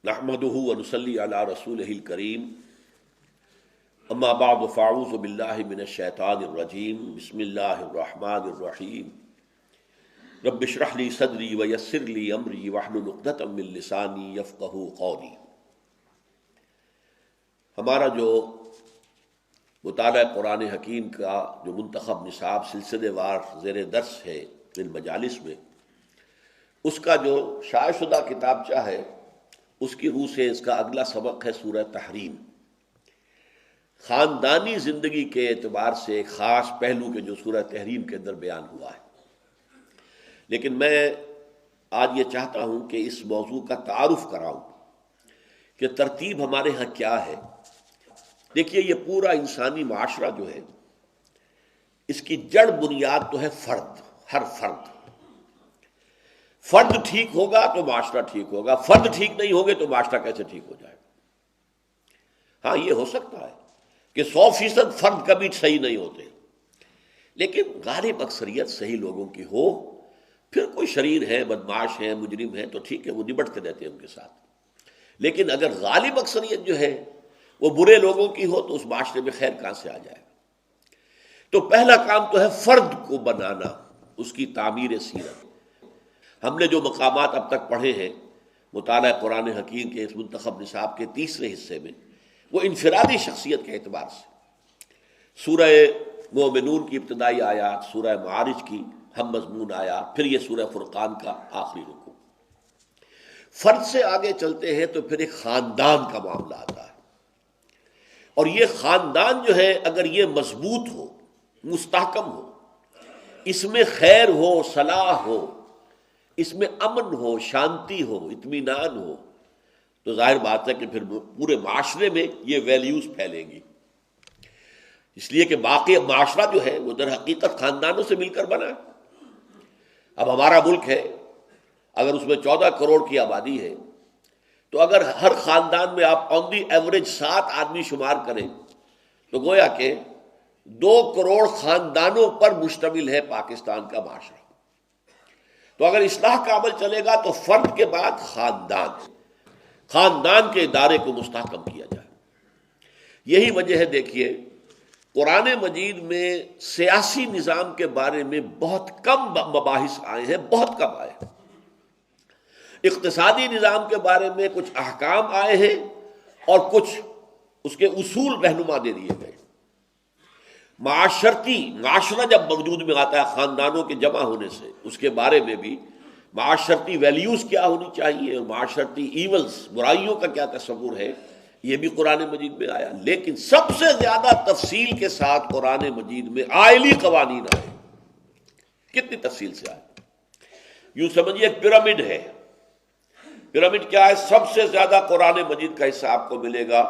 نحمده ونصلي على رسوله الكريم اما بعد فاعوذ بالله من الشیطان الرجیم بسم اللہ الرحمن الرحیم رب اشرح لي صدری ویسر لي امری واحلل عقدۃ من لسانی یفقهوا قولی۔ ہمارا جو مطالعہ قرآن حکیم کا جو منتخب نصاب سلسلے وار زیر درس ہے ان مجالس میں، اس کا جو شائع شدہ کتابچہ ہے اس کی روح سے اس کا اگلا سبق ہے سورہ تحریم۔ خاندانی زندگی کے اعتبار سے ایک خاص پہلو کے جو سورہ تحریم کے اندر بیان ہوا ہے، لیکن میں آج یہ چاہتا ہوں کہ اس موضوع کا تعارف کراؤں کہ ترتیب ہمارے ہاں کیا ہے۔ دیکھیے، یہ پورا انسانی معاشرہ جو ہے، اس کی جڑ بنیاد تو ہے فرد، ہر فرد۔ فرد ٹھیک ہوگا تو معاشرہ ٹھیک ہوگا، فرد ٹھیک نہیں ہوگے تو معاشرہ کیسے ٹھیک ہو جائے گا؟ ہاں، یہ ہو سکتا ہے کہ 100% فرد کبھی صحیح نہیں ہوتے، لیکن غالب اکثریت صحیح لوگوں کی ہو، پھر کوئی شریر ہے، بدمعاش ہے، مجرم ہے، تو ٹھیک ہے، وہ نبٹتے رہتے ہیں ان کے ساتھ۔ لیکن اگر غالب اکثریت جو ہے وہ برے لوگوں کی ہو تو اس معاشرے میں خیر کہاں سے آ جائے گا؟ تو پہلا کام تو ہے فرد کو بنانا، اس کی تعمیر سیرت۔ ہم نے جو مقامات اب تک پڑھے ہیں مطالعہ قرآن حکیم کے اس منتخب نصاب کے تیسرے حصے میں، وہ انفرادی شخصیت کے اعتبار سے سورہ مومنون کی ابتدائی آیات، سورہ معارج کی ہم مضمون آیات، پھر یہ سورہ فرقان کا آخری رکوع۔ فرد سے آگے چلتے ہیں تو پھر ایک خاندان کا معاملہ آتا ہے، اور یہ خاندان جو ہے اگر یہ مضبوط ہو، مستحکم ہو، اس میں خیر ہو، صلاح ہو، اس میں امن ہو، شانتی ہو، اطمینان ہو، تو ظاہر بات ہے کہ پھر پورے معاشرے میں یہ ویلیوز پھیلیں گی۔ اس لیے کہ باقی معاشرہ جو ہے وہ در حقیقت خاندانوں سے مل کر بنا ہے۔ اب ہمارا ملک ہے، اگر اس میں 14 کروڑ کی آبادی ہے، تو اگر ہر خاندان میں آپ آن دی ایوریج 7 آدمی شمار کریں تو گویا کہ 2 کروڑ خاندانوں پر مشتمل ہے پاکستان کا معاشرہ۔ تو اگر اصلاح کا عمل چلے گا تو فرد کے بعد خاندان کے ادارے کو مستحکم کیا جائے۔ یہی وجہ ہے، دیکھیے، قرآن مجید میں سیاسی نظام کے بارے میں بہت کم مباحث آئے ہیں، بہت کم آئے ہیں۔ اقتصادی نظام کے بارے میں کچھ احکام آئے ہیں اور کچھ اس کے اصول رہنما دے دیے گئے۔ معاشرہ جب وجود میں آتا ہے خاندانوں کے جمع ہونے سے، اس کے بارے میں بھی معاشرتی ویلیوز کیا ہونی چاہیے اور معاشرتی ایولز، برائیوں کا کیا تصور ہے، یہ بھی قرآن مجید میں آیا۔ لیکن سب سے زیادہ تفصیل کے ساتھ قرآن مجید میں آئلی قوانین آئے۔ کتنی تفصیل سے آئے؟ یوں سمجھیے ایک پیرامڈ ہے۔ پیرامڈ کیا ہے؟ سب سے زیادہ قرآن مجید کا حصہ آپ کو ملے گا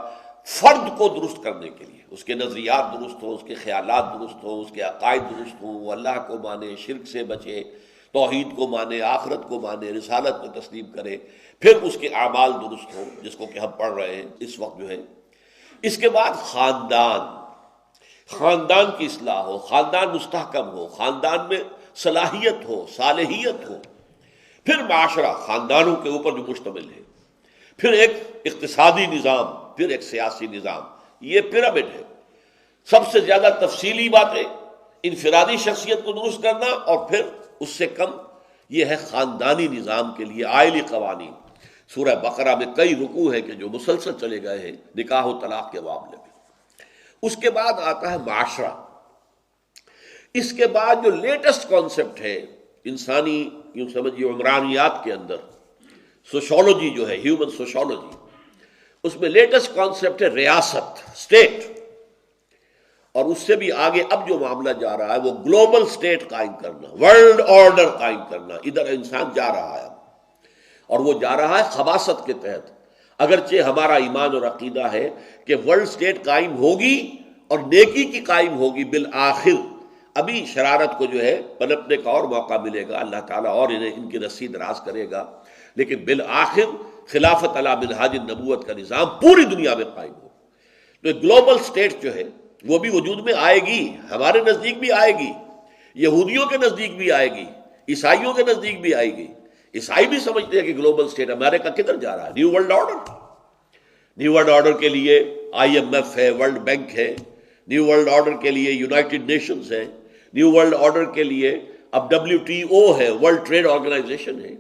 فرد کو درست کرنے کے لیے، اس کے نظریات درست ہوں، اس کے خیالات درست ہوں، اس کے عقائد درست ہوں، وہ اللہ کو مانے، شرک سے بچے، توحید کو مانے، آخرت کو مانے، رسالت کو تسلیم کرے، پھر اس کے اعمال درست ہوں، جس کو کہ ہم پڑھ رہے ہیں اس وقت جو ہے۔ اس کے بعد خاندان کی اصلاح ہو، خاندان مستحکم ہو، خاندان میں صلاحیت ہو، صالحیت ہو، پھر معاشرہ خاندانوں کے اوپر جو مشتمل ہے، پھر ایک اقتصادی نظام، پھر ایک سیاسی نظام۔ یہ پیرامڈ ہے۔ سب سے زیادہ تفصیلی باتیں انفرادی شخصیت کو درست کرنا، اور پھر اس سے کم یہ ہے خاندانی نظام کے لیے آئلی قوانین۔ سورہ بقرہ میں کئی رکوع ہے کہ جو مسلسل چلے گئے ہیں نکاح و طلاق کے معاملے میں۔ اس کے بعد آتا ہے معاشرہ۔ اس کے بعد جو لیٹسٹ کانسیپٹ ہے انسانی، یوں سمجھیے عمرانیات کے اندر، سوشولوجی جو ہے، ہیومن سوشولوجی، اس میں لیٹسٹ کانسیپٹ ہے ریاست، اسٹیٹ۔ اور اس سے بھی آگے اب جو معاملہ جا رہا ہے وہ گلوبل اسٹیٹ قائم کرنا، ورلڈ آرڈر قائم کرنا۔ ادھر انسان جا رہا ہے، اور وہ جا رہا ہے خباثت کے تحت۔ اگرچہ ہمارا ایمان اور عقیدہ ہے کہ ورلڈ اسٹیٹ قائم ہوگی اور نیکی کی قائم ہوگی بالآخر۔ ابھی شرارت کو جو ہے پنپنے کا اور موقع ملے گا، اللہ تعالیٰ اور ان کی رسی دراز کرے گا، لیکن بالآخر خلافت علی منہاج النبوت کا نظام پوری دنیا میں قائم ہو۔ تو ایک گلوبل اسٹیٹ جو ہے وہ بھی وجود میں آئے گی، ہمارے نزدیک بھی آئے گی، یہودیوں کے نزدیک بھی آئے گی، عیسائیوں کے نزدیک بھی آئے گی۔ عیسائی بھی سمجھتے ہیں کہ گلوبل اسٹیٹ امریکہ کدھر جا رہا ہے، new world order. New world order کے لیے IMF ہے، ورلڈ بینک ہے، نیو ورلڈ آرڈر کے لیے یونائٹڈ نیشنز ہے، نیو ورلڈ آرڈر کے لیے اب WTO ہے، ورلڈ ٹریڈ آرگنائزیشن ہے،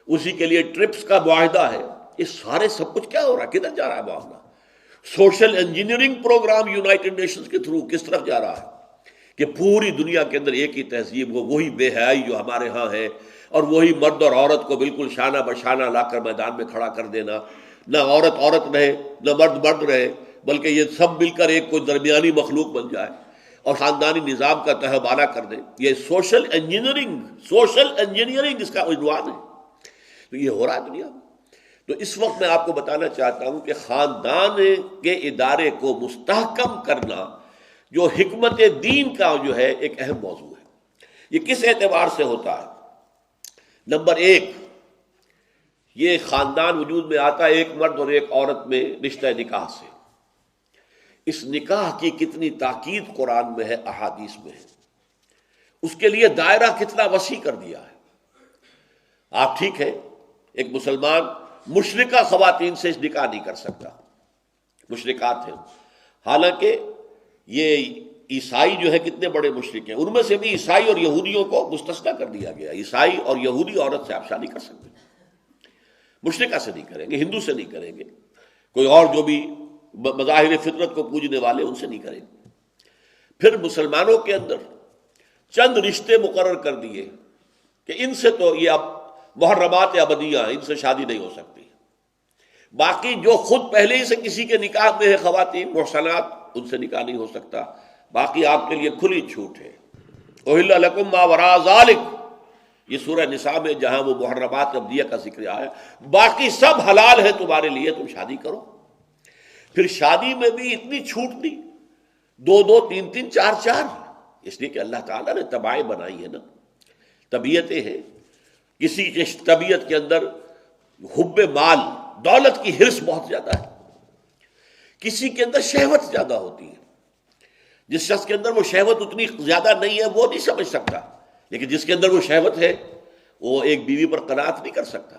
اسی کے لیے ٹرپس کا معاہدہ ہے. یہ سارے سب کچھ کیا ہو رہا ہے، کدھر جا رہا ہے معاملہ؟ Social engineering program United Nations کے تھرو کس طرف جا رہا ہے کہ پوری دنیا کے اندر ایک ہی تہذیب ہو، وہی بے حیائی جو ہمارے ہاں ہے، اور وہی مرد اور عورت کو بالکل شانہ بشانہ لا کر میدان میں کھڑا کر دینا. نہ عورت عورت رہے، نہ مرد مرد رہے، بلکہ یہ سب مل کر ایک کوئی درمیانی مخلوق بن جائے اور خاندانی نظام کا تہہ بالا کر دے. یہ سوشل انجینئرنگ اس کا عنوان ہے. تو یہ ہو رہا ہے دنیا میں. تو اس وقت میں آپ کو بتانا چاہتا ہوں کہ خاندان کے ادارے کو مستحکم کرنا جو حکمت دین کا جو ہے ایک اہم موضوع ہے. یہ کس اعتبار سے ہوتا ہے؟ نمبر ایک، یہ خاندان وجود میں آتا ہے ایک مرد اور ایک عورت میں رشتہ نکاح سے. اس نکاح کی کتنی تاکید قرآن میں ہے، احادیث میں ہے. اس کے لیے دائرہ کتنا وسیع کر دیا ہے. آپ ٹھیک ہے، ایک مسلمان مشرکہ خواتین سے نکاح نہیں کر سکتا، مشرکات ہیں. حالانکہ یہ عیسائی جو ہے کتنے بڑے مشرک ہیں، ان میں سے بھی عیسائی اور یہودیوں کو مستثنیٰ کر دیا گیا. عیسائی اور یہودی عورت سے آپ شادی کر سکتے ہیں، مشرکہ سے نہیں کریں گے، ہندو سے نہیں کریں گے، کوئی اور جو بھی مظاہر فطرت کو پوجنے والے ان سے نہیں کریں گے. پھر مسلمانوں کے اندر چند رشتے مقرر کر دیے کہ ان سے تو یہ اب محرمات ابدیہ ہیں، ان سے شادی نہیں ہو سکتی. باقی جو خود پہلے ہی سے کسی کے نکاح میں ہے خواتین محصنات، ان سے نکاح نہیں ہو سکتا. باقی آپ کے لیے کھلی چھوٹ ہے. احل لکم ما وراء ذالک، یہ سورہ نساء میں جہاں وہ محرمات ابدیہ کا ذکر آیا، باقی سب حلال ہے تمہارے لیے، تم شادی کرو. پھر شادی میں بھی اتنی چھوٹ نہیں، دو دو تین تین چار چار، اس لیے کہ اللہ تعالیٰ نے طبائع بنائی ہے نا، طبیعتیں ہیں. کسی کی طبیعت کے اندر حب مال، دولت کی حرص بہت زیادہ ہے، کسی کے اندر شہوت زیادہ ہوتی ہے. جس شخص کے اندر وہ شہوت اتنی زیادہ نہیں ہے وہ نہیں سمجھ سکتا، لیکن جس کے اندر وہ شہوت ہے وہ ایک بیوی پر قناعت نہیں کر سکتا.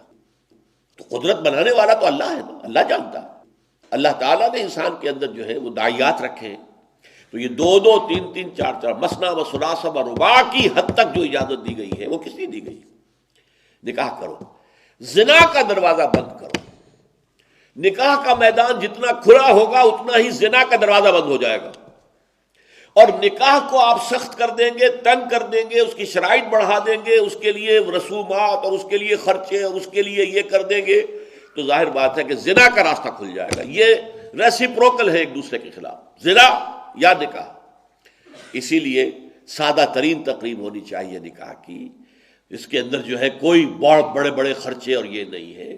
تو قدرت بنانے والا تو اللہ ہے نا، اللہ جانتا ہے. اللہ تعالیٰ نے انسان کے اندر جو ہے وہ داعیات رکھے ہیں. تو یہ دو دو تین تین چار چار، مثنا و ثلاث و رباع کی حد تک جو اجازت دی گئی ہے وہ کس لیے دی گئی؟ نکاح کرو، زنا کا دروازہ بند کرو. نکاح کا میدان جتنا کھلا ہوگا اتنا ہی زنا کا دروازہ بند ہو جائے گا. اور نکاح کو آپ سخت کر دیں گے، تنگ کر دیں گے، اس کی شرائط بڑھا دیں گے، اس کے لیے رسومات اور اس کے لیے خرچے اور اس کے لیے یہ کر دیں گے، تو ظاہر بات ہے کہ زنا کا راستہ کھل جائے گا. یہ ریسیپروکل ہے ایک دوسرے کے خلاف، زنا یا نکاح. اسی لیے سادہ ترین تقریب ہونی چاہیے نکاح کی، اس کے اندر جو ہے کوئی بڑے بڑے خرچے اور یہ نہیں ہے.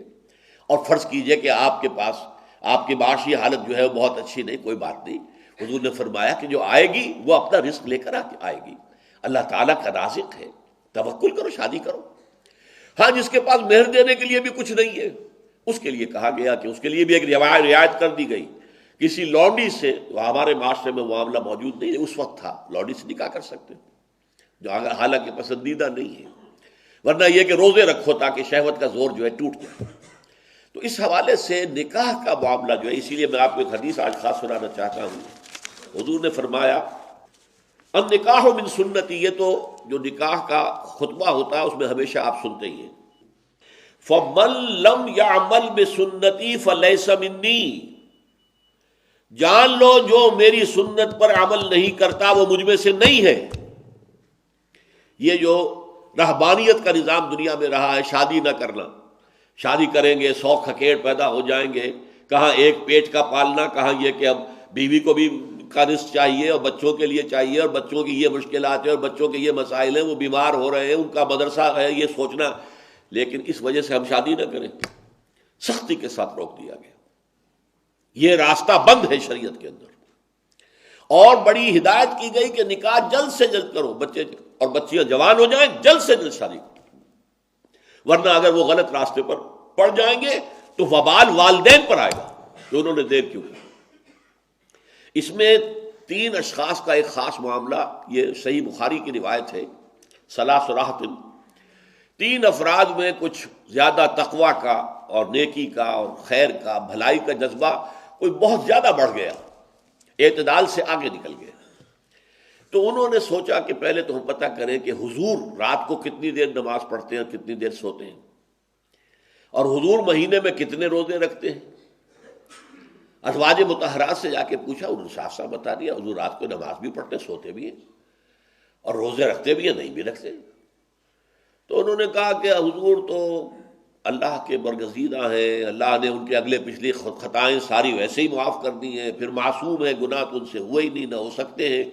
اور فرض کیجئے کہ آپ کے پاس آپ کی معاشی حالت جو ہے وہ بہت اچھی نہیں، کوئی بات نہیں. حضور نے فرمایا کہ جو آئے گی وہ اپنا رزق لے کر آئے گی، اللہ تعالیٰ کا رازق ہے، توکل کرو، شادی کرو. ہاں جس کے پاس مہر دینے کے لیے بھی کچھ نہیں ہے، اس کے لیے کہا گیا کہ اس کے لیے بھی ایک رعایت کر دی گئی. کسی لونڈی سے ہمارے معاشرے میں معاملہ موجود نہیں ہے، اس وقت تھا، لونڈی سے نکاح کر سکتے جو حالانکہ پسندیدہ نہیں ہے، ورنہ یہ کہ روزے رکھو تاکہ شہوت کا زور جو ہے ٹوٹ جائے. تو اس حوالے سے نکاح کا معاملہ جو ہے، اسی لیے میں آپ کو ایک حدیث آج خاص سنانا چاہتا ہوں. حضور نے فرمایا النکاح من سنتی، یہ تو جو نکاح کا خطبہ ہوتا ہے اس میں ہمیشہ آپ سنتے ہی ہیں، فَمَن لَّمْ يَعْمَلْ بِسُنَّتِي فَلَيْسَ مِنِّي، جان لو جو میری سنت پر عمل نہیں کرتا وہ مجھ میں سے نہیں ہے. یہ جو رہبانیت کا نظام دنیا میں رہا ہے، شادی نہ کرنا، شادی کریں گے 100 کھکیڑ پیدا ہو جائیں گے، کہاں ایک پیٹ کا پالنا، کہاں یہ کہ اب بیوی کو بھی کا رزق چاہیے اور بچوں کے لیے چاہیے، اور بچوں کی یہ مشکلات ہیں اور بچوں کے یہ مسائل ہیں، وہ بیمار ہو رہے ہیں، ان کا مدرسہ ہے، یہ سوچنا. لیکن اس وجہ سے ہم شادی نہ کریں، سختی کے ساتھ روک دیا گیا. یہ راستہ بند ہے شریعت کے اندر. اور بڑی ہدایت کی گئی کہ نکاح جلد سے جلد کرو، بچے اور بچیاں جوان ہو جائیں جلد سے جلد شادی کرو، ورنہ اگر وہ غلط راستے پر پڑ جائیں گے تو وبال والدین پر آئے گا کہ انہوں نے دیر کیوں کی. اس میں 3 اشخاص کا ایک خاص معاملہ، یہ صحیح بخاری کی روایت ہے، ثلاث راہط، 3 افراد میں کچھ زیادہ تقویٰ کا اور نیکی کا اور خیر کا بھلائی کا جذبہ کوئی بہت زیادہ بڑھ گیا، اعتدال سے آگے نکل گیا۔ تو انہوں نے سوچا کہ پہلے تو ہم پتہ کریں کہ حضور رات کو کتنی دیر نماز پڑھتے ہیں اور کتنی دیر سوتے ہیں، اور حضور مہینے میں کتنے روزے رکھتے ہیں۔ ازواج مطہرات سے جا کے پوچھا، انہوں نے صاف صاف بتا دیا حضور رات کو نماز بھی پڑھتے، سوتے بھی ہیں، اور روزے رکھتے بھی ہیں، نہیں بھی رکھتے۔ تو انہوں نے کہا کہ حضور تو اللہ کے برگزیدہ ہیں، اللہ نے ان کے اگلے پچھلی خطائیں ساری ویسے ہی معاف کر دی ہیں، پھر معصوم ہیں، گناہ تو ان سے ہوئے ہی نہیں، نہ ہو سکتے ہیں،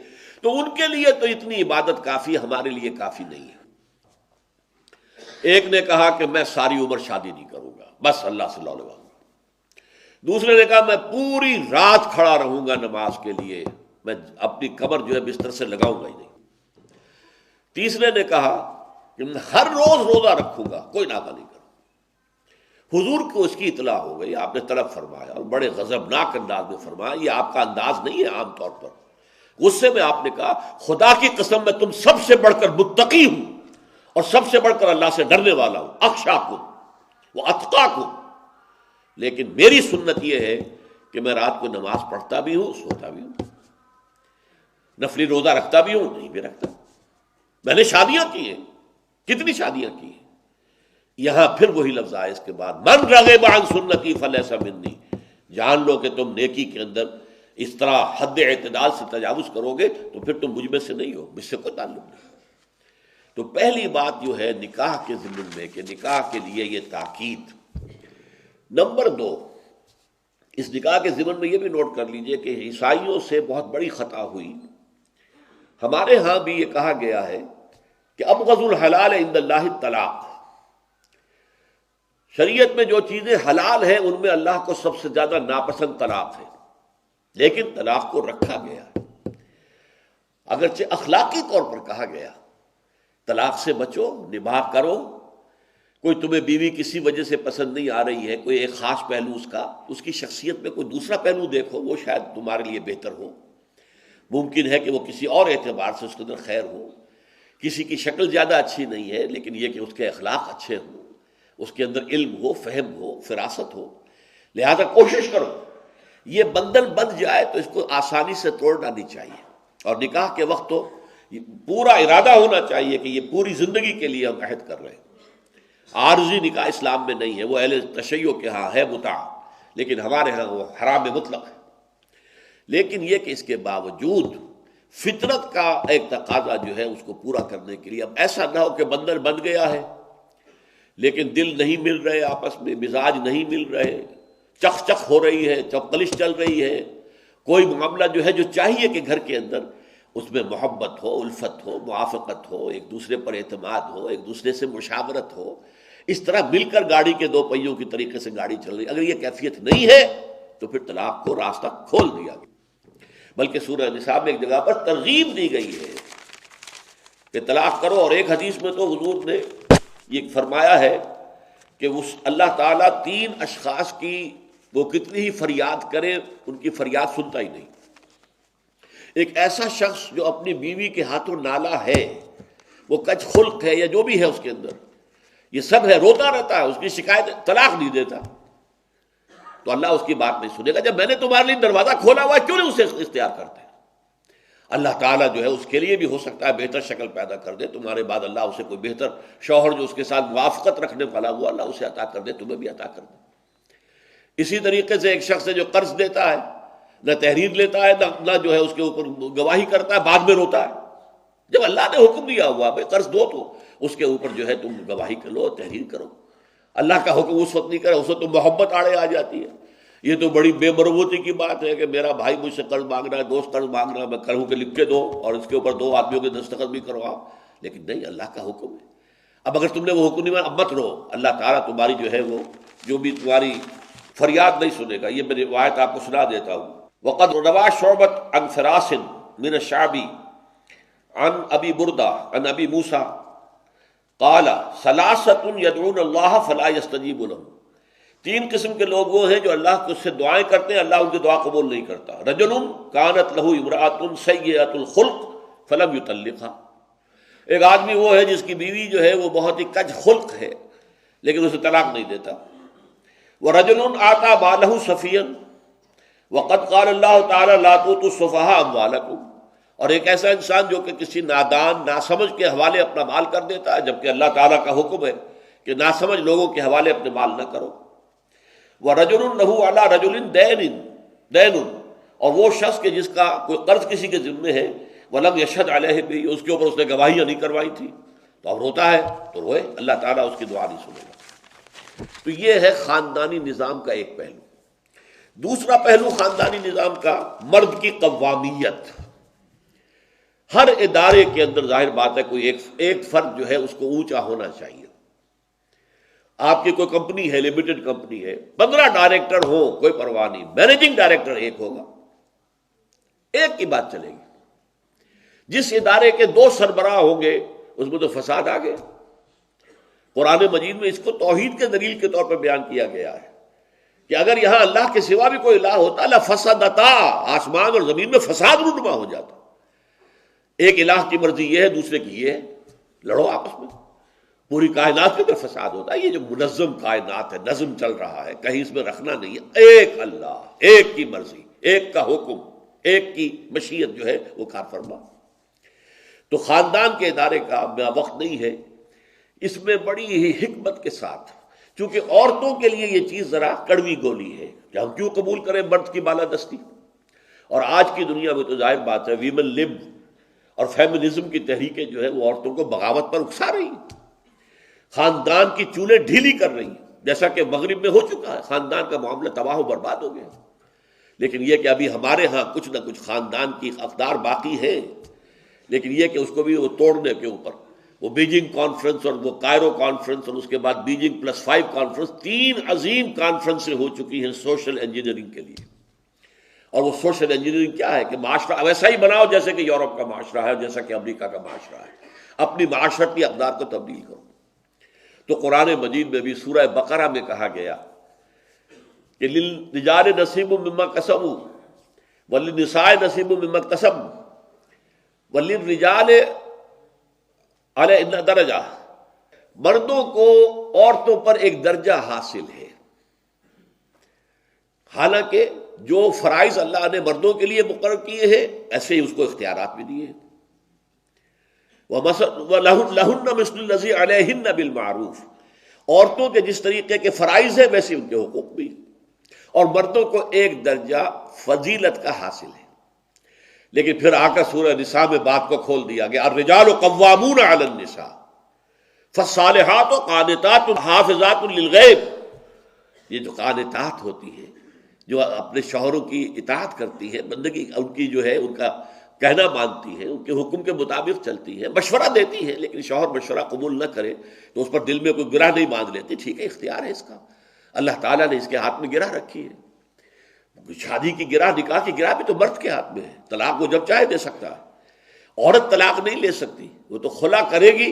تو ان کے لیے تو اتنی عبادت کافی، ہمارے لیے کافی نہیں ہے۔ ایک نے کہا کہ میں ساری عمر شادی نہیں کروں گا، بس اللہ سے لو لگاؤں گا۔ دوسرے نے کہا میں پوری رات کھڑا رہوں گا نماز کے لیے، میں اپنی کمر جو ہے بستر سے لگاؤں گا ہی نہیں۔ تیسرے نے کہا کہ میں ہر روز روزہ رکھوں گا، کوئی ناغہ نہیں کروں۔ حضور کو اس کی اطلاع ہو گئی، آپ نے طلب فرمایا اور بڑے غضبناک انداز میں فرمایا، یہ آپ کا انداز نہیں ہے عام طور پر۔ غصے میں آپ نے کہا خدا کی قسم میں تم سب سے بڑھ کر متقی ہوں اور سب سے بڑھ کر اللہ سے ڈرنے والا ہوں، اخشاکم و اتقاکم، لیکن میری سنت یہ ہے کہ میں رات کو نماز پڑھتا بھی ہوں، سوتا بھی ہوں، نفلی روزہ رکھتا بھی ہوں، نہیں بھی رکھتا۔ میں نے شادیاں کی ہیں، کتنی شادیاں کی ہیں۔ یہاں پھر وہی لفظ آئے اس کے بعد، من رغب عن سنتی فلیس منی، جان لو کہ تم نیکی کے اندر اس طرح حد اعتدال سے تجاوز کرو گے تو پھر تم مجھ میں سے نہیں ہو، مجھ سے کوئی تعلق نہیں۔ تو پہلی بات جو ہے نکاح کے ضمن میں کہ نکاح کے لیے یہ تاکید۔ نمبر 2، اس نکاح کے ضمن میں یہ بھی نوٹ کر لیجئے کہ عیسائیوں سے بہت بڑی خطا ہوئی۔ ہمارے ہاں بھی یہ کہا گیا ہے کہ ابغض الحلال عند اللہ الطلاق، شریعت میں جو چیزیں حلال ہیں ان میں اللہ کو سب سے زیادہ ناپسند طلاق ہے، لیکن طلاق کو رکھا گیا ہے۔ اگرچہ اخلاقی طور پر کہا گیا طلاق سے بچو، نباہ کرو، کوئی تمہیں بیوی کسی وجہ سے پسند نہیں آ رہی ہے، کوئی ایک خاص پہلو اس کی شخصیت میں کوئی دوسرا پہلو دیکھو، وہ شاید تمہارے لیے بہتر ہو، ممکن ہے کہ وہ کسی اور اعتبار سے اس کے اندر خیر ہو، کسی کی شکل زیادہ اچھی نہیں ہے لیکن یہ کہ اس کے اخلاق اچھے ہوں، اس کے اندر علم ہو، فہم ہو، فراست ہو، لہذا کوشش کرو۔ یہ بندھن بندھ جائے تو اس کو آسانی سے توڑنا نہیں چاہیے، اور نکاح کے وقت تو پورا ارادہ ہونا چاہیے کہ یہ پوری زندگی کے لیے ہم عہد کر رہے ہیں۔ عارضی نکاح اسلام میں نہیں ہے، وہ اہل تشیع کے ہاں ہے متع، لیکن ہمارے ہاں وہ حرام مطلق ہے۔ لیکن یہ کہ اس کے باوجود فطرت کا ایک تقاضا جو ہے اس کو پورا کرنے کے لیے اب ایسا نہ ہو کہ بندھن بن گیا ہے لیکن دل نہیں مل رہے، آپس میں مزاج نہیں مل رہے، چخ چخ ہو رہی ہے، چپکلش چل رہی ہے، کوئی معاملہ جو ہے جو چاہیے کہ گھر کے اندر اس میں محبت ہو، الفت ہو، موافقت ہو، ایک دوسرے پر اعتماد ہو، ایک دوسرے سے مشاورت ہو، اس طرح مل کر گاڑی کے 2 پہیوں کی طریقے سے گاڑی چل رہی، اگر یہ کیفیت نہیں ہے تو پھر طلاق کو راستہ کھول دیا گیا۔ بلکہ سورہ نساء میں ایک جگہ پر ترغیب دی گئی ہے کہ طلاق کرو، اور ایک حدیث میں تو حضور نے یہ فرمایا ہے کہ اس اللہ تعالیٰ 3 اشخاص کی وہ کتنی ہی فریاد کرے ان کی فریاد سنتا ہی نہیں۔ ایک ایسا شخص جو اپنی بیوی کے ہاتھوں نالا ہے، وہ کچ خلق ہے یا جو بھی ہے اس کے اندر، یہ سب ہے، روتا رہتا ہے، اس کی شکایت، طلاق نہیں دیتا، تو اللہ اس کی بات نہیں سنے گا۔ جب میں نے تمہارے لیے دروازہ کھولا ہوا ہے کیوں نہیں اسے اختیار کرتے؟ اللہ تعالیٰ جو ہے اس کے لیے بھی ہو سکتا ہے بہتر شکل پیدا کر دے، تمہارے بعد اللہ اسے کوئی بہتر شوہر جو اس کے ساتھ موافقت رکھنے والا ہوا اللہ اسے عطا کر دے، تمہیں بھی عطا کر دے۔ اسی طریقے سے ایک شخص ہے جو قرض دیتا ہے، نہ تحریر لیتا ہے، نہ جو ہے اس کے اوپر گواہی کرتا ہے، بعد میں روتا ہے۔ جب اللہ نے حکم دیا ہوا بھائی قرض دو تو اس کے اوپر جو ہے تم گواہی کرو، تحریر کرو۔ اللہ کا حکم اس وقت نہیں کرے، اس وقت تو محبت آڑے آ جاتی ہے۔ یہ تو بڑی بے مربوطی کی بات ہے کہ میرا بھائی مجھ سے قرض مانگ رہا ہے، دوست قرض مانگ رہا ہے، میں کہوں کہ لکھ کے دو اور اس کے اوپر 2 آدمیوں کے دستخط بھی کرواؤ، لیکن نہیں، اللہ کا حکم ہے۔ اب اگر تم نے وہ حکم نہیں مانا اب مت رو، اللہ تعالیٰ تمہاری جو ہے وہ جو بھی تمہاری فریاد نہیں سنے گا۔ یہ میں روایت آپ کو سنا دیتا ہوں۔ وقد روى شعبة عن فراس من الشعبي عن ابی بردہ عن ابی موسیٰ قال ثلاثة يدعون الله فلا يستجيب لهم، 3 قسم کے لوگ وہ ہیں جو اللہ کو سے دعائیں کرتے ہیں، اللہ ان کی دعا قبول نہیں کرتا۔ رجل كانت له امرأة سيئة الخلق فلم يطلقها، ایک آدمی وہ ہے جس کی بیوی جو ہے وہ بہت ہی کج خلق ہے لیکن اسے طلاق نہیں دیتا. وَرَجُلٌ آتَىٰ مَالَهُ صَفِيًّا وَقَدْ قَالَ اللَّهُ تَعَالَىٰ لَا تُؤْتُوا السُّفَهَاءَ أَمْوَالَكُمْ. اور ایک ایسا انسان جو کہ کسی نادان ناسمجھ کے حوالے اپنا مال کر دیتا ہے، جبکہ اللہ تعالیٰ کا حکم ہے کہ ناسمجھ لوگوں کے حوالے اپنے مال نہ کرو. وَرَجُلٌ لَهُ عَلَىٰ رَجُلٍ دَيْنٌ. اور وہ شخص کہ جس کا کوئی قرض کسی کے ذمے ہے، وَلَمْ يَشْهَدْ عَلَيْهِ بِهِ، اس کے اوپر اس نے گواہیاں نہیں کروائی تھی، تو اب روتا ہے تو روئے، اللہ تعالیٰ اس کی دعا نہیں سنے گا. تو یہ ہے خاندانی نظام کا ایک پہلو. دوسرا پہلو خاندانی نظام کا مرد کی قوامیت. ہر ادارے کے اندر ظاہر بات ہے کوئی ایک فرد جو ہے اس کو اونچا ہونا چاہیے. آپ کی کوئی کمپنی ہے، لمیٹڈ کمپنی ہے، 15 ڈائریکٹر ہوں کوئی پرواہ نہیں، مینیجنگ ڈائریکٹر ایک ہوگا، ایک کی بات چلے گی. جس ادارے کے 2 سربراہ ہوں گے اس میں تو فساد آ گئے. قرآن مجید میں اس کو توحید کے دلیل کے طور پر بیان کیا گیا ہے کہ اگر یہاں اللہ کے سوا بھی کوئی الہ ہوتا لفسدتا، آسمان اور زمین میں فساد رونما ہو جاتا. ایک الہ کی مرضی یہ ہے، دوسرے کی یہ ہے، لڑو آپس میں، پوری کائنات کے اندر فساد ہوتا ہے. یہ جو منظم کائنات ہے، نظم چل رہا ہے، کہیں اس میں رکھنا نہیں ہے. ایک اللہ، ایک کی مرضی، ایک کا حکم، ایک کی مشیت جو ہے وہ کار فرما. تو خاندان کے ادارے کا وقت نہیں ہے. اس میں بڑی ہی حکمت کے ساتھ، چونکہ عورتوں کے لیے یہ چیز ذرا کڑوی گولی ہے کہ ہم کیوں قبول کریں مرد کی بالادستی. اور آج کی دنیا میں تو ظاہر بات ہے ویمن لب اور فیمنزم کی تحریکیں جو ہے وہ عورتوں کو بغاوت پر اکسا رہی ہیں، خاندان کی چولیں ڈھیلی کر رہی ہیں، جیسا کہ مغرب میں ہو چکا ہے. خاندان کا معاملہ تباہ و برباد ہو گیا. لیکن یہ کہ ابھی ہمارے ہاں کچھ نہ کچھ خاندان کی اقدار باقی ہیں، لیکن یہ کہ اس کو بھی وہ توڑنے کے اوپر وہ بیجنگ کانفرنس اور وہ کائرو کانفرنس اور اس کے بعد بیجنگ +5 کانفرنس، 3 عظیم کانفرنسیں ہو چکی ہیں سوشل انجینئرنگ کے لیے. اور وہ سوشل انجینئرنگ کیا ہے کہ معاشرہ ویسا ہی بناؤ جیسے کہ یورپ کا معاشرہ ہے، جیسا کہ امریکہ کا معاشرہ ہے، اپنی معاشرتی اقدار کو تبدیل کرو. تو قرآن مجید میں بھی سورہ بقرہ میں کہا گیا کہ للرجال نصیب مما کسبوا وللنساء نصیب مما اکتسبن وللرجال علیہن درجہ. مردوں کو عورتوں پر ایک درجہ حاصل ہے، حالانکہ جو فرائض اللہ نے مردوں کے لیے مقرر کیے ہیں ایسے ہی اس کو اختیارات بھی دیے ہیں. وَلَهُنَّ مِثْلُ الَّذِي عَلَيْهِنَّ بِالْمَعْرُوفِ. عورتوں کے جس طریقے کے فرائض ہیں ویسے ان کے حقوق بھی، اور مردوں کو ایک درجہ فضیلت کا حاصل ہے. لیکن پھر آ کر سورہ نساء میں بات کو کھول دیا گیا، الرجال قوامون علی النساء فالصالحات قانتات حافظات للغیب. یہ جو قانتات ہوتی ہیں، جو اپنے شوہروں کی اطاعت کرتی ہیں، بندگی ان کی جو ہے ان کا کہنا مانتی ہیں، ان کے حکم کے مطابق چلتی ہیں، مشورہ دیتی ہیں، لیکن شوہر مشورہ قبول نہ کرے تو اس پر دل میں کوئی گرہ نہیں باندھ لیتی. ٹھیک ہے، اختیار ہے اس کا، اللہ تعالیٰ نے اس کے ہاتھ میں گرہ رکھی ہے. شادی کی گرہ، نکاح کی گرہ بھی تو مرد کے ہاتھ میں ہے. طلاق وہ جب چاہے دے سکتا ہے. عورت طلاق نہیں لے سکتی، وہ تو خلا کرے گی،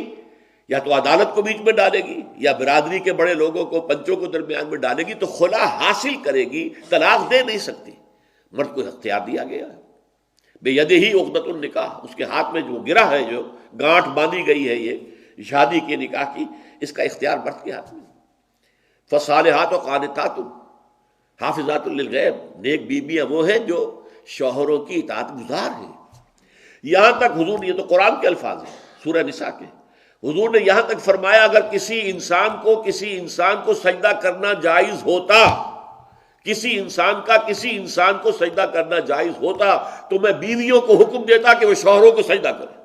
یا تو عدالت کو بیچ میں ڈالے گی یا برادری کے بڑے لوگوں کو، پنچوں کو درمیان میں ڈالے گی، تو خلا حاصل کرے گی، طلاق دے نہیں سکتی. مرد کو اختیار دیا گیا ہے. بے یدہ عقدۃ النکاح، اس کے ہاتھ میں جو گرہ ہے، جو گانٹھ باندھی گئی ہے یہ شادی کے نکاح کی، اس کا اختیار مرد کے ہاتھ میں. فالصالحات قانتات حافظات للغیب. نیک بیویاں وہ ہیں جو شوہروں کی اطاعت گزار ہیں. یہاں تک حضور نے، یہ تو قرآن کے الفاظ ہیں سورہ نساء کے، حضور نے یہاں تک فرمایا اگر کسی انسان کو سجدہ کرنا جائز ہوتا، کسی انسان کو سجدہ کرنا جائز ہوتا تو میں بیویوں کو حکم دیتا کہ وہ شوہروں کو سجدہ کریں.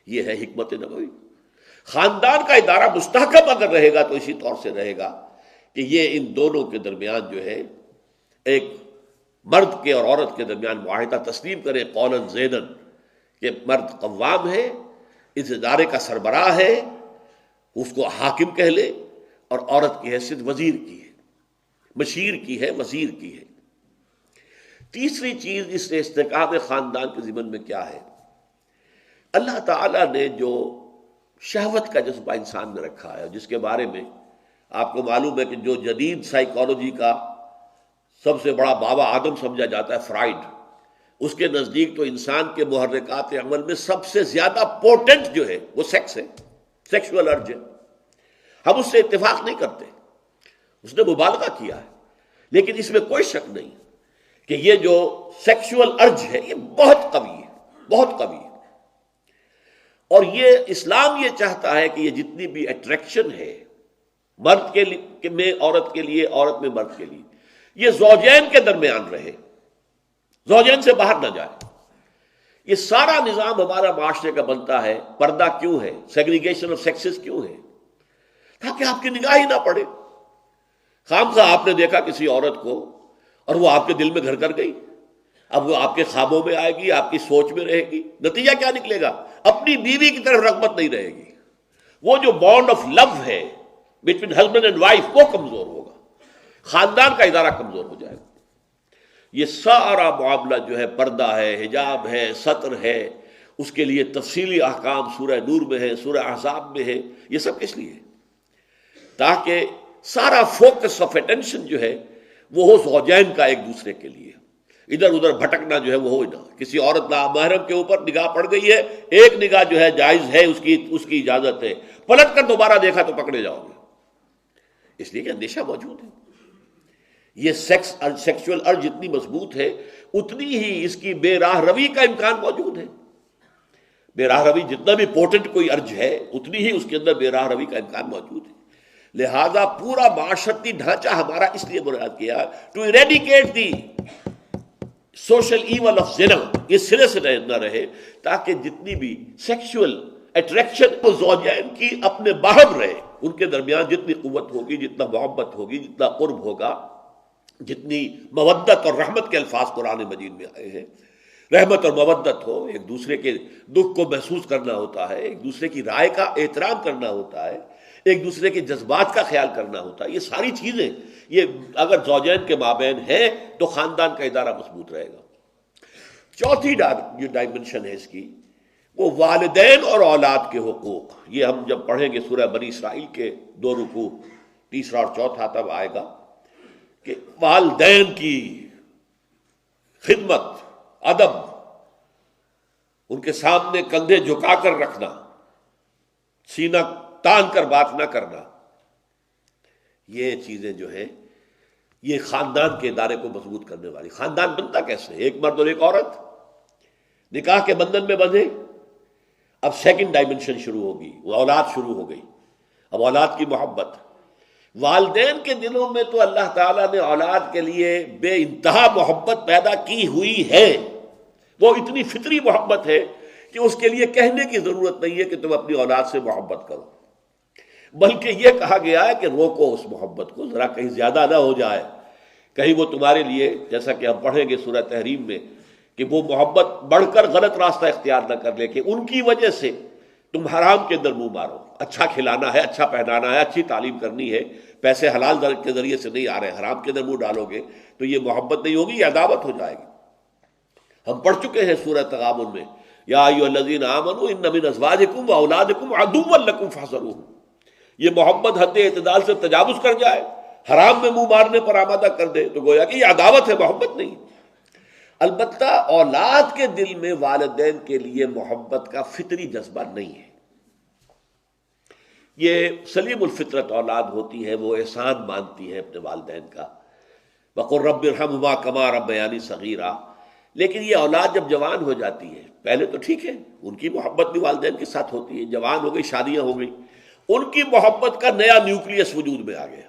یہ ہے حکمت نبوی. خاندان کا ادارہ مستحکم اگر رہے گا تو اسی طور سے رہے گا کہ یہ ان دونوں کے درمیان جو ہے ایک مرد کے اور عورت کے درمیان معاہدہ تسلیم کرے قولا زیدن کہ مرد قوام ہے، اس ادارے کا سربراہ ہے، اس کو حاکم کہہ لے، اور عورت کی حیثیت وزیر کی ہے، مشیر کی ہے، وزیر کی ہے. تیسری چیز اس استحکام خاندان کے ضمن میں کیا ہے؟ اللہ تعالیٰ نے جو شہوت کا جذبہ انسان میں رکھا ہے، جس کے بارے میں آپ کو معلوم ہے کہ جو جدید سائیکالوجی کا سب سے بڑا بابا آدم سمجھا جاتا ہے فرائڈ، اس کے نزدیک تو انسان کے محرکات عمل میں سب سے زیادہ پوٹنٹ جو ہے وہ سیکس ہے، سیکشول ارج ہے۔ ہم اس سے اتفاق نہیں کرتے، اس نے مبالغہ کیا ہے، لیکن اس میں کوئی شک نہیں کہ یہ جو سیکشول ارج ہے یہ بہت قوی ہے، بہت قوی ہے۔ اور یہ اسلام یہ چاہتا ہے کہ یہ جتنی بھی اٹریکشن ہے مرد کے لیے میں عورت کے لیے، عورت میں مرد کے لیے، یہ زوجین کے درمیان رہے، زوجین سے باہر نہ جائے۔ یہ سارا نظام ہمارا معاشرے کا بنتا ہے، پردہ کیوں ہے، سیگریگیشن آف سیکسز کیوں ہے؟ تاکہ آپ کی نگاہ ہی نہ پڑے۔ خام خواہ آپ نے دیکھا کسی عورت کو اور وہ آپ کے دل میں گھر کر گئی، اب وہ آپ کے خوابوں میں آئے گی، آپ کی سوچ میں رہے گی، نتیجہ کیا نکلے گا؟ اپنی بیوی کی طرف رغبت نہیں رہے گی، وہ جو بانڈ آف لو ہے بٹوین ہسبینڈ اینڈ وائف وہ کمزور ہوگا، خاندان کا ادارہ کمزور ہو جائے گا۔ یہ سارا معاملہ جو ہے پردہ ہے، حجاب ہے، ستر ہے، اس کے لیے تفصیلی احکام سورہ نور میں ہے، سورہ احزاب میں ہے۔ یہ سب کس لیے؟ تاکہ سارا فوکس آف اٹینشن جو ہے وہ ہو زوجین کا ایک دوسرے کے لیے، ادھر ادھر بھٹکنا جو ہے وہ ہو نہ۔ کسی عورت نامحرم کے اوپر نگاہ پڑ گئی ہے، ایک نگاہ جو ہے جائز ہے، اس کی اجازت ہے، پلٹ کر دوبارہ دیکھا تو پکڑے جاؤ گے، اس لیے کہ اندیشہ موجود ہے۔ یہ سیکسول ارج جتنی مضبوط ہے اتنی ہی اس کی بے راہ روی کا امکان موجود ہے۔ بے راہ روی جتنا بھی پوٹنٹ کوئی ارج ہے اتنی ہی اس کے اندر بے راہ روی کا امکان موجود ہے۔ لہذا پورا معاشرتی ڈھانچہ ہمارا اس لیے بنیاد کیا to eradicate the social evil of زنا، یہ سرے سے نہ رہے، تاکہ جتنی بھی سیکشول اٹریکشن وہ زوجین کی اپنے باہم رہے، ان کے درمیان جتنی قوت ہوگی، جتنا محبت ہوگی، جتنا قرب ہوگا، جتنی مودت اور رحمت کے الفاظ قرآن مجید میں آئے ہیں، رحمت اور مودت ہو، ایک دوسرے کے دکھ کو محسوس کرنا ہوتا ہے، ایک دوسرے کی رائے کا احترام کرنا ہوتا ہے، ایک دوسرے کے جذبات کا خیال کرنا ہوتا ہے، یہ ساری چیزیں یہ اگر زوجین کے مابین ہیں تو خاندان کا ادارہ مضبوط رہے گا۔ چوتھی جو ڈائمنشن ہے اس کی وہ والدین اور اولاد کے حقوق۔ یہ ہم جب پڑھیں گے سورہ بنی اسرائیل کے 2 رکوع، تیسرا اور چوتھا، تب آئے گا کہ والدین کی خدمت، ادب، ان کے سامنے کندھے جھکا کر رکھنا، سینہ تان کر بات نہ کرنا، یہ چیزیں جو ہیں یہ خاندان کے ادارے کو مضبوط کرنے والی۔ خاندان بنتا کیسے؟ ایک مرد اور ایک عورت نکاح کے بندھن میں بندھے، اب سیکنڈ ڈائمنشن شروع ہوگی، وہ اولاد شروع ہو گئی، اب اولاد کی محبت۔ والدین کے دلوں میں تو اللہ تعالیٰ نے اولاد کے لیے بے انتہا محبت پیدا کی ہوئی ہے، وہ اتنی فطری محبت ہے کہ اس کے لیے کہنے کی ضرورت نہیں ہے کہ تم اپنی اولاد سے محبت کرو، بلکہ یہ کہا گیا ہے کہ روکو اس محبت کو، ذرا کہیں زیادہ نہ ہو جائے، کہیں وہ تمہارے لیے، جیسا کہ ہم پڑھیں گے سورہ تحریم میں، کہ وہ محبت بڑھ کر غلط راستہ اختیار نہ کر لے کہ ان کی وجہ سے تم حرام کے اندر منہ مارو۔ اچھا کھلانا ہے، اچھا پہنانا ہے، اچھی تعلیم کرنی ہے، پیسے حلال کے ذریعے سے نہیں آ رہے، حرام کے اندر منہ ڈالو گے تو یہ محبت نہیں ہوگی، یہ عداوت ہو جائے گی۔ ہم پڑھ چکے ہیں سورہ تغابن میں، یا ایھا الذین آمنوا ان من ازواجکم واولادکم عدوا لکم فاحذروہم۔ یہ محبت حد اعتدال سے تجاوز کر جائے، حرام میں منہ مارنے پر آمادہ کر دے تو گویا کہ یہ عداوت ہے، محبت نہیں۔ البتہ اولاد کے دل میں والدین کے لیے محبت کا فطری جذبہ نہیں ہے، یہ سلیم الفطرت اولاد ہوتی ہے، وہ احسان مانتی ہے اپنے والدین کا، وقل رب ارحمہما کما ربیانی صغیرا۔ لیکن یہ اولاد جب جوان ہو جاتی ہے، پہلے تو ٹھیک ہے ان کی محبت بھی والدین کے ساتھ ہوتی ہے، جوان ہو گئی، شادیاں ہو گئی، ان کی محبت کا نیا نیوکلیس وجود میں آ گیا،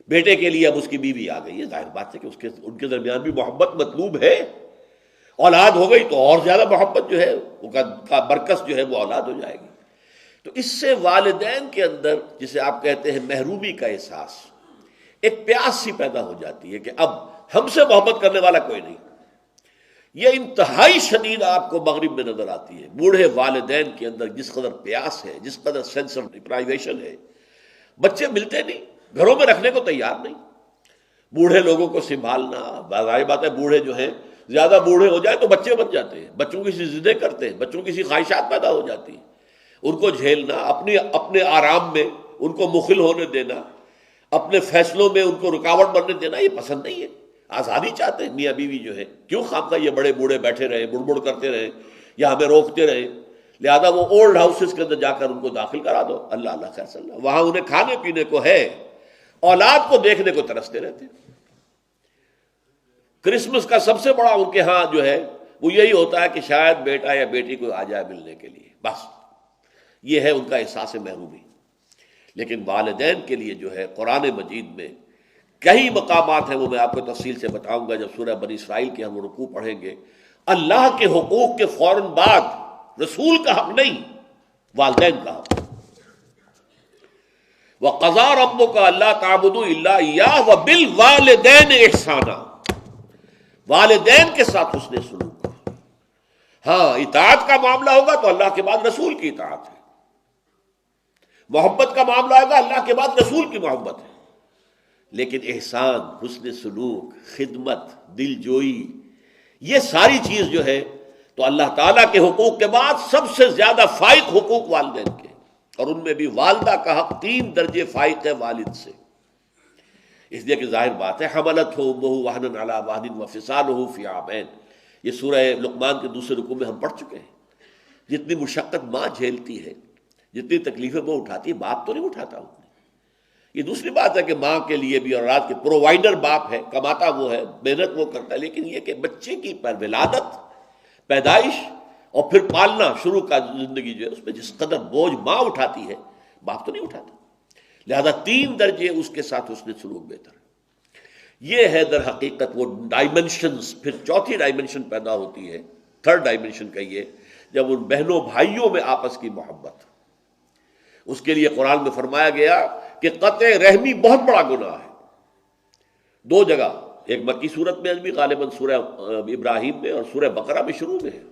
بیٹے کے لیے اب اس کی بیوی آ گئی ہے، ظاہر بات ہے کہ ان کے درمیان بھی محبت مطلوب ہے، اولاد ہو گئی تو اور زیادہ محبت جو ہے ان کا برکس جو ہے وہ اولاد ہو جائے گی۔ تو اس سے والدین کے اندر جسے آپ کہتے ہیں محرومی کا احساس، ایک پیاس سی پیدا ہو جاتی ہے کہ اب ہم سے محبت کرنے والا کوئی نہیں۔ یہ انتہائی شدید آپ کو مغرب میں نظر آتی ہے، بوڑھے والدین کے اندر جس قدر پیاس ہے، جس قدر سینس آف ڈپرائیویشن ہے، بچے ملتے نہیں، گھروں میں رکھنے کو تیار نہیں، بوڑھے لوگوں کو سنبھالنا، ظاہر بات ہے بوڑھے جو ہیں زیادہ بوڑھے ہو جائے تو بچے بن جاتے ہیں، بچوں کی سی ضدیں کرتے ہیں، بچوں کی سی خواہشات پیدا ہو جاتی ہیں، ان کو جھیلنا، اپنے آرام میں ان کو مخل ہونے دینا، اپنے فیصلوں میں ان کو رکاوٹ بننے دینا، یہ پسند نہیں ہے۔ آزادی چاہتے ہیں میاں بیوی جو ہے، کیوں خواہ یہ بڑے بوڑھے بیٹھے رہے، بڑ بڑ کرتے رہے یا ہمیں روکتے رہے؟ لہذا وہ اولڈ ہاؤسز کے اندر جا کر ان کو داخل کرا دو، اللہ اللہ خیر صلی اللہ، وہاں انہیں کھانے پینے کو ہے، اولاد کو دیکھنے کو ترستے رہتے۔ کرسمس کا سب سے بڑا ان کے ہاں جو ہے وہ یہی ہوتا ہے کہ شاید بیٹا یا بیٹی کو آ جائے ملنے کے لیے، بس یہ ہے ان کا احساس محرومی۔ لیکن والدین کے لیے جو ہے قرآن مجید میں کئی مقامات ہیں، وہ میں آپ کو تفصیل سے بتاؤں گا جب سورہ بنی اسرائیل کے ہم رکوع پڑھیں گے۔ اللہ کے حقوق کے فوراً بعد رسول کا حق نہیں، والدین کا حق۔ وَقَضَىٰ رَبُّكَ أَلَّا تَعْبُدُوا إِلَّا إِيَّاهُ وَبِالْوَالِدَيْنِ إِحْسَانًا، والدین کے ساتھ حسن سلوک۔ ہاں اطاعت کا معاملہ ہوگا تو اللہ کے بعد رسول کی اطاعت ہے، محبت کا معاملہ ہوگا اللہ کے بعد رسول کی محبت ہے، لیکن احسان، حسن سلوک، خدمت، دل جوئی، یہ ساری چیز جو ہے تو اللہ تعالیٰ کے حقوق کے بعد سب سے زیادہ فائق حقوق والدین کے، اور ان میں بھی والدہ کا حق 3 درجے فائق ہے والد سے، اس لیے کہ ظاہر بات ہے حملتہ امہ وہنا علی وہن وفصالہ فی عامین، یہ سورہ لقمان کے دوسرے رکوع میں ہم پڑھ چکے ہیں۔ جتنی مشقت ماں جھیلتی ہے، جتنی تکلیفیں وہ اٹھاتی ہے، باپ تو نہیں اٹھاتا اتنی۔ یہ دوسری بات ہے کہ ماں کے لیے بھی اور رات کے پرووائڈر باپ ہے، کماتا وہ ہے، محنت وہ کرتا ہے، لیکن یہ کہ بچے کی ولادت، پیدائش اور پھر پالنا شروع کا زندگی جو ہے اس میں جس قدر بوجھ ماں اٹھاتی ہے باپ تو نہیں اٹھاتا، لہذا 3 درجے اس کے ساتھ حسن سلوک بہتر ہے۔ یہ ہے در حقیقت وہ ڈائمنشنز۔ پھر چوتھی ڈائمنشن پیدا ہوتی ہے، 3rd ڈائمنشن کہیے، جب ان بہنوں بھائیوں میں آپس کی محبت۔ اس کے لیے قرآن میں فرمایا گیا کہ قطع رحمی بہت بڑا گناہ ہے، 2 جگہ، ایک مکی صورت میں بھی غالباً سورہ ابراہیم میں اور سورہ بقرہ میں شروع میں ہے،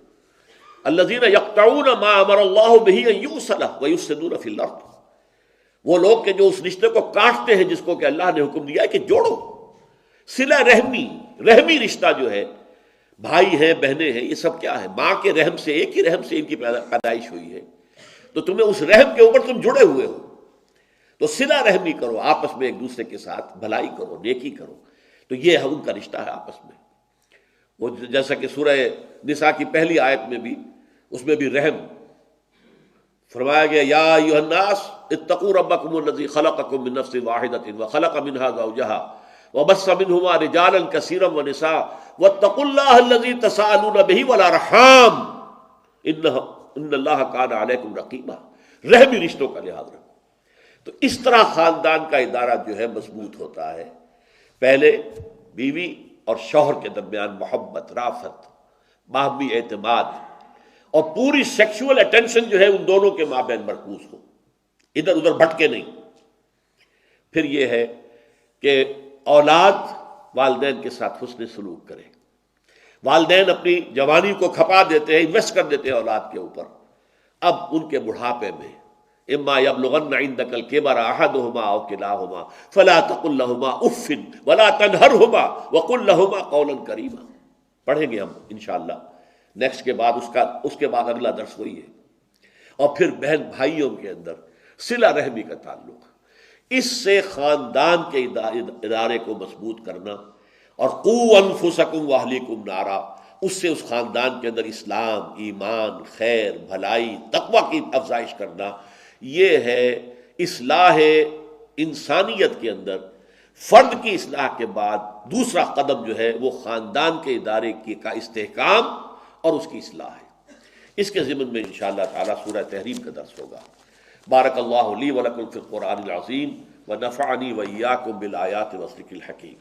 الذین یقطعون ما امر اللہ بہ ان یوصل ویفسدون فی الارض، وہ لوگ کہ جو اس رشتے کو کاٹتے ہیں جس کو کہ اللہ نے حکم دیا ہے کہ جوڑو۔ صلہ رحمی، رحمی رشتہ جو ہے، بھائی ہیں بہنیں ہیں، یہ سب کیا ہے؟ ماں کے رحم سے، ایک ہی رحم سے ان کی پیدائش ہوئی ہے، تو تمہیں اس رحم کے اوپر تم جڑے ہوئے ہو، تو صلہ رحمی کرو، آپس میں ایک دوسرے کے ساتھ بھلائی کرو، نیکی کرو، تو یہ ان کا رشتہ ہے آپس میں۔ وہ جیسا کہ سورہ نساء کی پہلی آیت میں بھی، اس میں بھی رحم فرمایا گیا، یا ایھا الناس اتقوا ربکم الذی خلقکم من نفس واحدۃ وخلق منها زوجها وبث منهما رجالا كثيرا ونساء واتقوا الله الذي تساءلون به والارحام ان اللہ کان علیکم رقیبا۔ رحمی رشتوں کا لحاظ رکھو، تو اس طرح خاندان کا ادارہ جو ہے مضبوط ہوتا ہے۔ پہلے بیوی اور شوہر کے درمیان محبت، رافت، باہمی اعتماد، اور پوری سیکشول اٹینشن جو ہے ان دونوں کے مابین مرکوز ہو، ادھر ادھر بھٹکے نہیں۔ پھر یہ ہے کہ اولاد والدین کے ساتھ حسن سلوک کرے۔ والدین اپنی جوانی کو کھپا دیتے ہیں، انویسٹ کر دیتے ہیں اولاد کے اوپر، اب ان کے بڑھاپے میں اما یبلغن عندک الکبر احدہما او کلاہما فلا تقل لہما اف ولا تنہرہما وقل لہما قولا کریما۔ پڑھیں گے ہم انشاءاللہ نیکسٹ کے بعد، اس کے بعد اگلا درس وہی ہے۔ اور پھر بہن بھائیوں کے اندر صلہ رحمی کا تعلق، اس سے خاندان کے ادارے کو مضبوط کرنا، اور قوا انفسکم واہلیکم نارا، اس سے اس خاندان کے اندر اسلام، ایمان، خیر، بھلائی، تقوی کی افزائش کرنا، یہ ہے اصلاح انسانیت کے اندر فرد کی اصلاح کے بعد دوسرا قدم جو ہے وہ خاندان کے ادارے کا استحکام اور اس کی اصلاح ہے۔ اس کے ضمن میں انشاءاللہ تعالی سورہ تحریم کا درس ہوگا۔ بارک اللہ لی ولکم فی القرآن العظیم ونفعنی وإیاکم بالآیات والذکر الحکیم۔